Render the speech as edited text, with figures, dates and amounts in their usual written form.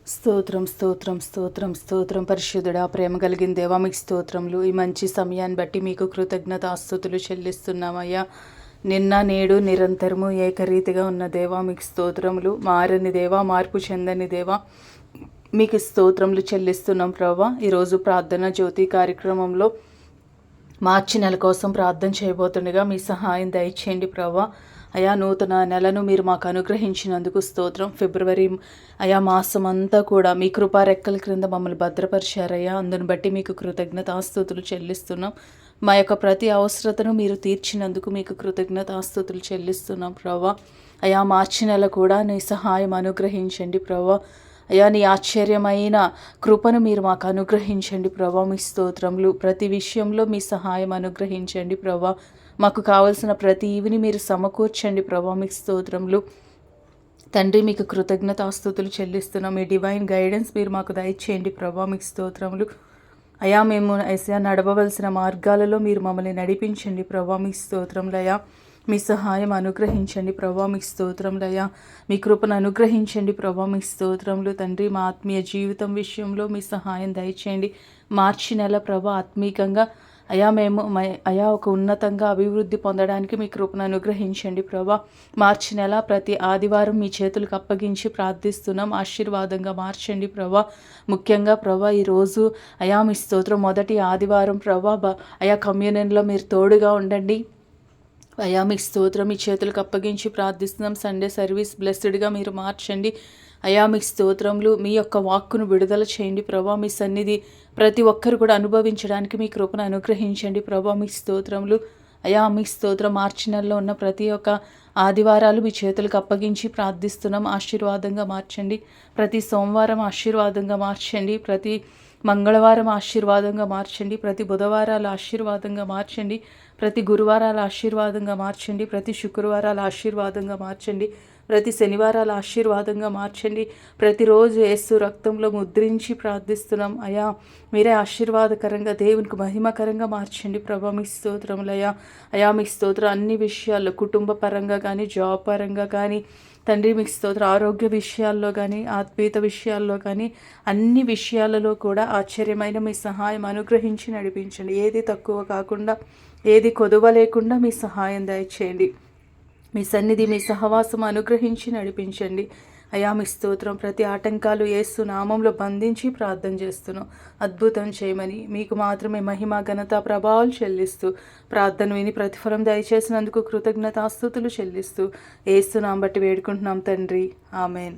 స్తోత్రం స్తోత్రం స్తోత్రం స్తోత్రం పరిశుద్ధుడా, ప్రేమ కలిగిన దేవా, మీకు స్తోత్రములు. ఈ మంచి సమయాన్ని బట్టి మీకు కృతజ్ఞతాస్తుతులు చెల్లిస్తున్నామయ్యా. నిన్న నేడు నిరంతరము ఏకరీతిగా ఉన్న దేవా, మీకు స్తోత్రములు. మారని దేవా, మార్పు చెందని దేవా, మీకు స్తోత్రములు చెల్లిస్తున్నాం ప్రభా. ఈరోజు ప్రార్థన జ్యోతి కార్యక్రమంలో మార్చి నెల కోసం ప్రార్థన చేయబోతుండగా మీ సహాయం దయచేయండి ప్రభా. అయా, నూతన నెలను మీరు మాకు అనుగ్రహించినందుకు స్తోత్రం. ఫిబ్రవరి అయా మాసం అంతా కూడా మీ కృపా రెక్కల క్రింద మమ్మల్ని భద్రపరిచారయ్యా. అందుని బట్టి మీకు కృతజ్ఞతాస్తుతులు చెల్లిస్తున్నాం. మా యొక్క ప్రతి అవసరతను మీరు తీర్చినందుకు మీకు కృతజ్ఞతాస్తుతులు చెల్లిస్తున్నాం ప్రభా. అయా, మార్చి నెల కూడా నీ సహాయం అనుగ్రహించండి ప్రభా. అయా, నీ ఆశ్చర్యమైన కృపను మీరు మాకు అనుగ్రహించండి ప్రభా. మీ స్తోత్రములు. ప్రతి విషయంలో మీ సహాయం అనుగ్రహించండి ప్రభా. మాకు కావలసిన ప్రతి ఈవిని మీరు సమకూర్చండి ప్రభా. మీకు స్తోత్రములు తండ్రి. మీకు కృతజ్ఞతాస్తుతులు చెల్లిస్తున్నాం. మీ డివైన్ గైడెన్స్ మీరు మాకు దయచేయండి ప్రభా. మీకు స్తోత్రములు. అయా, మేము నడవవలసిన మార్గాలలో మీరు మమ్మల్ని నడిపించండి ప్రభా. మీ స్తోత్రములయ్యా. మీ సహాయం అనుగ్రహించండి ప్రభా. మీకు స్తోత్రములయ్యా. మీ కృపను అనుగ్రహించండి ప్రభా. మీ స్తోత్రములు తండ్రి. మా ఆత్మీయ జీవితం విషయంలో మీ సహాయం దయచేయండి. మార్చి నెల ప్రభా ఆత్మీకంగా అయా ఒక ఉన్నతంగా అభివృద్ధి పొందడానికి మీ కృపను అనుగ్రహించండి ప్రభా. మార్చి నెల ప్రతి ఆదివారం మీ చేతులకు అప్పగించి ప్రార్థిస్తున్నాం. ఆశీర్వాదంగా మార్చండి ప్రభా. ముఖ్యంగా ప్రభా ఈరోజు అయా మీ స్తోత్రం మొదటి ఆదివారం ప్రభా. అయా కమ్యూనియన్లో మీరు తోడుగా ఉండండి అయా. మీ స్తోత్రం మీ చేతులకు అప్పగించి ప్రార్థిస్తున్నాం. సండే సర్వీస్ బ్లెస్డ్గా మీరు మార్చండి అయా. మీ స్తోత్రములు. మీ యొక్క వాక్కును విడుదల చేయండి ప్రభా. మీ సన్నిధి ప్రతి ఒక్కరు కూడా అనుభవించడానికి మీ కృపను అనుగ్రహించండి ప్రభా. మీ స్తోత్రములు అయా. మీ స్తోత్రం. మార్చి నెలలో ఉన్న ప్రతి ఒక్క ఆదివారాలు మీ చేతులకు అప్పగించి ప్రార్థిస్తున్నాం. ఆశీర్వాదంగా మార్చండి. ప్రతి సోమవారం ఆశీర్వాదంగా మార్చండి. ప్రతి మంగళవారం ఆశీర్వాదంగా మార్చండి. ప్రతి బుధవారాలు ఆశీర్వాదంగా మార్చండి. ప్రతి గురువారాలు ఆశీర్వాదంగా మార్చండి. ప్రతి శుక్రవారాలు ఆశీర్వాదంగా మార్చండి. ప్రతి శనివారాలు ఆశీర్వాదంగా మార్చండి. ప్రతిరోజు యేసు రక్తంలో ముద్రించి ప్రార్థిస్తున్నాం అయా. మీరే ఆశీర్వాదకరంగా దేవునికి మహిమకరంగా మార్చండి ప్రభా. మీ స్తోత్రములయ్యా. అయా మీ స్తోత్రం. అన్ని విషయాల్లో కుటుంబ పరంగా కానీ, జాబ్ పరంగా కానీ తండ్రి మీకు స్తోత్రం. ఆరోగ్య విషయాల్లో కానీ, ఆత్మీయత విషయాల్లో కానీ, అన్ని విషయాలలో కూడా ఆశ్చర్యమైన మీ సహాయం అనుగ్రహించి నడిపించండి. ఏది తక్కువ కాకుండా, ఏది కొదువ లేకుండా మీ సహాయం దయచేయండి. మీ సన్నిధి మీ సహవాసం అనుగ్రహించి నడిపించండి అయా. మీ స్తోత్రం. ప్రతి ఆటంకాలు యేసు నామంలో బంధించి ప్రార్థన చేస్తున్నాం. అద్భుతం చేయమని మీకు మాత్రమే మహిమ ఘనత ప్రభావాలు చెల్లిస్తూ ప్రార్థన విని ప్రతిఫలం దయచేసినందుకు కృతజ్ఞతాస్తుతులు చెల్లిస్తూ యేసు నామం బట్టి వేడుకుంటున్నాం తండ్రి. ఆమెన్.